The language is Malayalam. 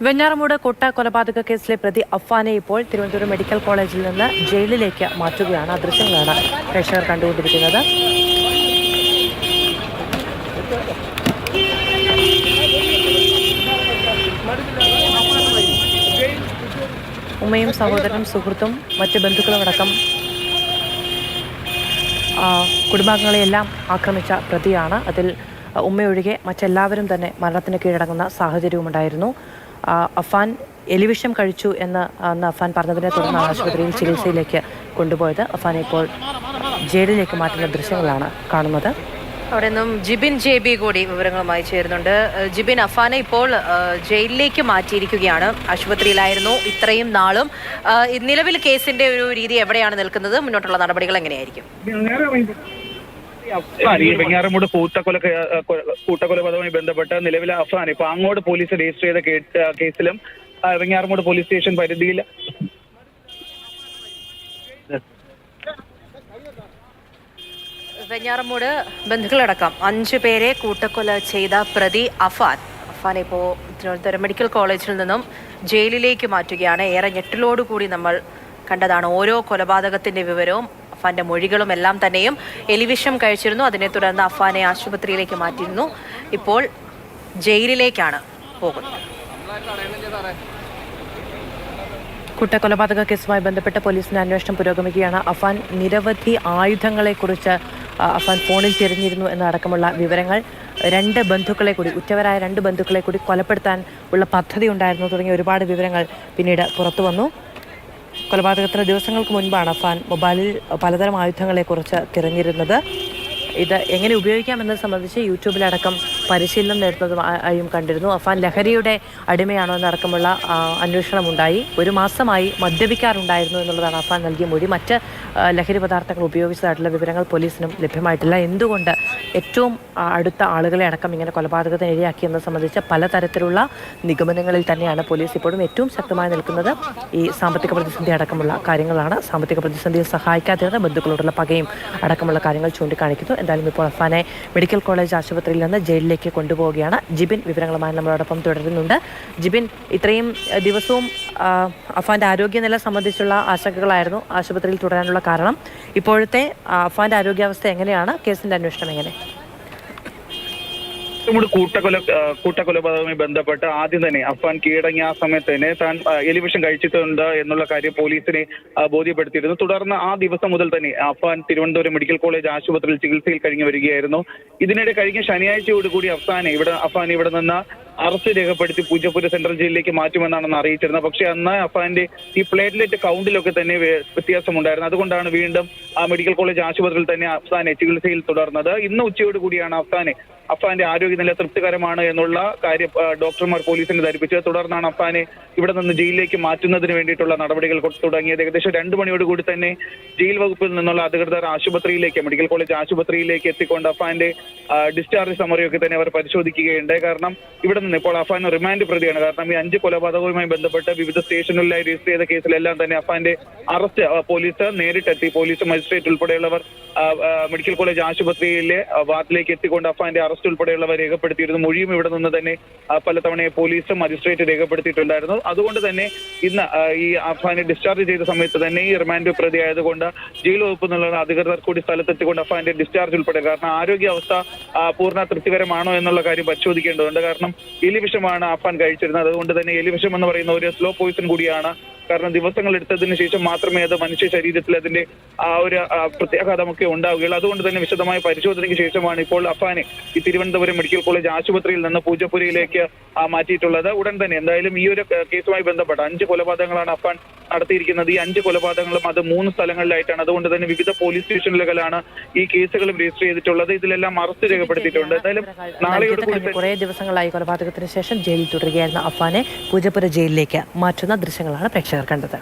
വെഞ്ഞാറമൂട് കൊട്ട കൊലപാതക കേസിലെ പ്രതി അഫ്വാനെ ഇപ്പോൾ തിരുവനന്തപുരം മെഡിക്കൽ കോളേജിൽ നിന്ന് ജയിലിലേക്ക് മാറ്റുകയാണ്. ആ ദൃശ്യങ്ങളാണ് പ്രേക്ഷകർ കണ്ടുകൊണ്ടിരിക്കുന്നത്. ഉമ്മയും സഹോദരനും സുഹൃത്തും മറ്റ് ബന്ധുക്കളുമടക്കം കുടുംബാംഗങ്ങളെയെല്ലാം ആക്രമിച്ച പ്രതിയാണ്. അതിൽ ഉമ്മയൊഴികെ മറ്റെല്ലാവരും തന്നെ മരണത്തിന് കീഴടങ്ങുന്ന സാഹചര്യവുമുണ്ടായിരുന്നു. അഫാൻ എലിവിഷം കഴിച്ചു എന്ന് അന്ന് അഫാൻ പറഞ്ഞതിനെ തുടർന്ന് ആശുപത്രിയിൽ ചികിത്സയിലേക്ക് കൊണ്ടുപോയത്. അഫാനെ ഇപ്പോൾ ജയിലിലേക്ക് മാറ്റുന്ന ദൃശ്യങ്ങളാണ് കാണുന്നത്. അവിടെ നിന്നും ജിബിൻ JB കൂടി വിവരങ്ങളുമായി ചേരുന്നുണ്ട്. ജിബിൻ, അഫാനെ ഇപ്പോൾ ജയിലിലേക്ക് മാറ്റിയിരിക്കുകയാണ്. ആശുപത്രിയിലായിരുന്നു ഇത്രയും നാളും. നിലവിൽ കേസിന്റെ ഒരു രീതി എവിടെയാണ് നിൽക്കുന്നത്? മുന്നോട്ടുള്ള നടപടികൾ എങ്ങനെയായിരിക്കും? ഈ വെഞ്ഞാറമൂട് കൂട്ടക്കൊലപാതകവുമായി ബന്ധപ്പെട്ട് നിലവിലെ അഫാൻ ഇപ്പൊ അങ്ങോട്ട് പോലീസ് രജിസ്റ്റർ ചെയ്ത കേസിലും വെഞ്ഞാറമൂട് പോലീസ് സ്റ്റേഷൻ പരിധിയിൽ വെഞ്ഞാറമൂട് ബന്ധുക്കളടക്കം 5 പേരെ കൂട്ടക്കൊല ചെയ്ത പ്രതി അഫാനെ ഇപ്പോൾ തിരുവനന്തപുരം മെഡിക്കൽ കോളേജിൽ നിന്നും ജയിലിലേക്ക് മാറ്റുകയാണ്. ഏറെ ഞെട്ടലോടുകൂടി നമ്മൾ കണ്ടതാണ് ഓരോ കൊലപാതകത്തിന്റെ വിവരവും. അഫാന്റെ മൊഴികളും എല്ലാം തന്നെയും എലിവിഷം കഴിച്ചിരുന്നു. അതിനെ തുടർന്ന് അഫാനെ ആശുപത്രിയിലേക്ക് മാറ്റിയിരുന്നു. ഇപ്പോൾ ജയിലിലേക്കാണ് പോകുന്നത്. കൂട്ടക്കൊലപാതക കേസുമായി ബന്ധപ്പെട്ട് പോലീസിന്റെ അന്വേഷണം പുരോഗമിക്കുകയാണ്. അഫാൻ നിരവധി ആയുധങ്ങളെക്കുറിച്ച് അഫാൻ ഫോണിൽ തിരഞ്ഞിരുന്നു എന്നടക്കമുള്ള വിവരങ്ങൾ, 2 ബന്ധുക്കളെ കൂടി, ഉറ്റവരായ 2 ബന്ധുക്കളെ കൂടി കൊലപ്പെടുത്താൻ ഉള്ള പദ്ധതി ഉണ്ടായിരുന്നു തുടങ്ങിയ ഒരുപാട് വിവരങ്ങൾ പിന്നീട് പുറത്തു വന്നു. കൊലപാതകത്തിന് ദിവസങ്ങൾക്ക് മുൻപാണ് അഫാൻ മൊബൈലിൽ പലതരം ആയുധങ്ങളെക്കുറിച്ച് തിരഞ്ഞിരുന്നത്. ഇത് എങ്ങനെ ഉപയോഗിക്കാമെന്നത് സംബന്ധിച്ച് യൂട്യൂബിലടക്കം പരിശീലനം നേടുന്നതുമായും കണ്ടിരുന്നു. അഫാൻ ലഹരിയുടെ അടിമയാണോ എന്നടക്കമുള്ള അന്വേഷണമുണ്ടായി. 1 മാസമായി മദ്യപിക്കാറുണ്ടായിരുന്നു എന്നുള്ളതാണ് അഫാൻ നൽകിയ മൊഴി. മറ്റ് ലഹരി പദാർത്ഥങ്ങൾ ഉപയോഗിച്ചതായിട്ടുള്ള വിവരങ്ങൾ പോലീസിനും ലഭ്യമായിട്ടില്ല. എന്തുകൊണ്ട് ഏറ്റവും അടുത്ത ആളുകളെ അടക്കം ഇങ്ങനെ കൊലപാതകത്തിന് ഇരയാക്കിയെന്നത് സംബന്ധിച്ച് പലതരത്തിലുള്ള നിഗമനങ്ങളിൽ തന്നെയാണ് പോലീസ് ഇപ്പോഴും ഏറ്റവും ശക്തമായി നിൽക്കുന്നത്. ഈ സാമ്പത്തിക പ്രതിസന്ധി അടക്കമുള്ള കാര്യങ്ങളാണ്. സാമ്പത്തിക പ്രതിസന്ധിയിൽ സഹായിക്കാതിരുന്ന ബന്ധുക്കളോടുള്ള പകയും അടക്കമുള്ള കാര്യങ്ങൾ ചൂണ്ടിക്കാണിക്കുന്നു. എന്തായാലും ഇപ്പോൾ അഫാനെ മെഡിക്കൽ കോളേജ് ആശുപത്രിയിൽ നിന്ന് ജയിലിലേക്ക് കൊണ്ടുപോവുകയാണ്. ജിബിൻ വിവരങ്ങളുമായി നമ്മളോടൊപ്പം തുടരുന്നുണ്ട്. ജിബിൻ, ഇത്രയും ദിവസവും അഫാന്റെ ആരോഗ്യനില സംബന്ധിച്ചുള്ള ആശങ്കകളായിരുന്നു ആശുപത്രിയിൽ തുടരാനുള്ള കാരണം. ഇപ്പോഴത്തെ അഫാന്റെ ആരോഗ്യാവസ്ഥ എങ്ങനെയാണ്? കേസിന്റെ അന്വേഷണം എങ്ങനെ? കൂട്ടക്കൊലപാതകവുമായി ബന്ധപ്പെട്ട് ആദ്യം തന്നെ അഫാൻ കീഴടങ്ങിയ ആ സമയത്ത് തന്നെ താൻ എലിവിഷം കഴിച്ചിട്ടുണ്ട് എന്നുള്ള കാര്യം പോലീസിനെ ബോധ്യപ്പെടുത്തിയിരുന്നു. തുടർന്ന് ആ ദിവസം മുതൽ തന്നെ അഫാൻ തിരുവനന്തപുരം മെഡിക്കൽ കോളേജ് ആശുപത്രിയിൽ ചികിത്സയിൽ കഴിഞ്ഞു വരികയായിരുന്നു. ഇതിനിടെ കഴിഞ്ഞ ശനിയാഴ്ചയോടുകൂടി അഫാൻ ഇവിടെ നിന്ന് അറസ്റ്റ് രേഖപ്പെടുത്തി പൂജപ്പുര സെൻട്രൽ ജയിലിലേക്ക് മാറ്റുമെന്നാണെന്ന് അറിയിച്ചിരുന്നത്. പക്ഷേ അന്ന് അഫാന്റെ ഈ പ്ലേറ്റ്ലെറ്റ് കൗണ്ടിലൊക്കെ തന്നെ വ്യത്യാസമുണ്ടായിരുന്നു. അതുകൊണ്ടാണ് വീണ്ടും ആ മെഡിക്കൽ കോളേജ് ആശുപത്രിയിൽ തന്നെ അഫ്സാനെ ചികിത്സയിൽ തുടർന്നത്. ഇന്ന് ഉച്ചയോടുകൂടിയാണ് അഫാന്റെ ആരോഗ്യനില തൃപ്തികരമാണ് എന്നുള്ള കാര്യം ഡോക്ടർമാർ പോലീസിനെ ധരിപ്പിച്ചത്. തുടർന്നാണ് അഫാനെ ഇവിടെ നിന്ന് ജയിലിലേക്ക് മാറ്റുന്നതിന് വേണ്ടിയിട്ടുള്ള നടപടികൾ തുടങ്ങിയത്. ഏകദേശം 2 മണിയോടുകൂടി തന്നെ ജയിൽ വകുപ്പിൽ നിന്നുള്ള അധികൃതർ മെഡിക്കൽ കോളേജ് ആശുപത്രിയിലേക്ക് എത്തിക്കൊണ്ട് അഫാന്റെ ഡിസ്ചാർജ് സമറിയൊക്കെ തന്നെ അവർ പരിശോധിക്കുകയുണ്ട്. കാരണം ഇവിടെ നിന്ന് ഇപ്പോൾ അഫാൻ റിമാൻഡ് പ്രതിയാണ്. കാരണം ഈ 5 കൊലപാതകവുമായി ബന്ധപ്പെട്ട് വിവിധ സ്റ്റേഷനുകളിലായി രജിസ്റ്റർ ചെയ്ത കേസിലെല്ലാം തന്നെ അഫാന്റെ അറസ്റ്റ് പോലീസ് നേരിട്ടെത്തി. പോലീസ് മജിസ്ട്രേറ്റ് ഉൾപ്പെടെയുള്ളവർ മെഡിക്കൽ കോളേജ് ആശുപത്രിയിലെ വാർഡിലേക്ക് എത്തിക്കൊണ്ട് അഫാന്റെ അറസ്റ്റ് ഉൾപ്പെടെയുള്ളവർ രേഖപ്പെടുത്തിയിരുന്നു. മൊഴിയും ഇവിടെ നിന്ന് തന്നെ പലതവണ പോലീസും മജിസ്ട്രേറ്റ് രേഖപ്പെടുത്തിയിട്ടുണ്ടായിരുന്നു. അതുകൊണ്ട് തന്നെ ഇന്ന് ഈ അഫാനെ ഡിസ്ചാർജ് ചെയ്ത സമയത്ത് തന്നെ ഈ റിമാൻഡ് പ്രതി ആയതുകൊണ്ട് ജയിൽ വകുപ്പ് എന്നുള്ള അധികൃതർ കൂടി സ്ഥലത്തെത്തിക്കൊണ്ട് അഫാന്റെ ഡിസ്ചാർജ് ഉൾപ്പെടെ, കാരണം ആരോഗ്യാവസ്ഥ പൂർണ്ണ തൃപ്തികരമാണോ എന്നുള്ള കാര്യം പരിശോധിക്കേണ്ടതുണ്ട്. കാരണം എലിവിഷമാണ് അഫാൻ കഴിച്ചിരുന്നത്. അതുകൊണ്ട് തന്നെ എലിവിഷം എന്ന് പറയുന്ന ഒരു സ്ലോ പോയിസൺ കൂടിയാണ്. കാരണം ദിവസങ്ങൾ എടുത്തതിന് ശേഷം മാത്രമേ അത് മനുഷ്യ ശരീരത്തിൽ അതിന്റെ ഒരു പ്രത്യാഘാതമൊക്കെ ഉണ്ടാവുകയുള്ളൂ. അതുകൊണ്ട് തന്നെ വിശദമായ പരിശോധനയ്ക്ക് ശേഷമാണ് ഇപ്പോൾ അഫാനെ ഈ തിരുവനന്തപുരം മെഡിക്കൽ കോളേജ് ആശുപത്രിയിൽ നിന്ന് പൂജപ്പുരയിലേക്ക് മാറ്റിയിട്ടുള്ളത്. ഉടൻ തന്നെ എന്തായാലും ഈ ഒരു കേസുമായി ബന്ധപ്പെട്ട 5 കൊലപാതകങ്ങളാണ് അഫാൻ നടത്തിയിരിക്കുന്നത്. ഈ 5 കൊലപാതകങ്ങളും അത് 3 സ്ഥലങ്ങളിലായിട്ടാണ്. അതുകൊണ്ട് തന്നെ വിവിധ പോലീസ് സ്റ്റേഷനുകളിലാണ് ഈ കേസുകളും രജിസ്റ്റർ ചെയ്തിട്ടുള്ളത്. ഇതിലെല്ലാം അറസ്റ്റ് രേഖപ്പെടുത്തിയിട്ടുണ്ട്. എന്തായാലും നാളെയോടുകൂടി കുറേ ദിവസങ്ങളായി കൊലപാതകത്തിന് ശേഷം ജയിലിൽ തുടരുകയായിരുന്ന അഫാനെ പൂജപ്പുര ജയിലിലേക്ക് മാറ്റുന്ന ദൃശ്യങ്ങളാണ് പ്രേക്ഷകർ കണ്ടത്.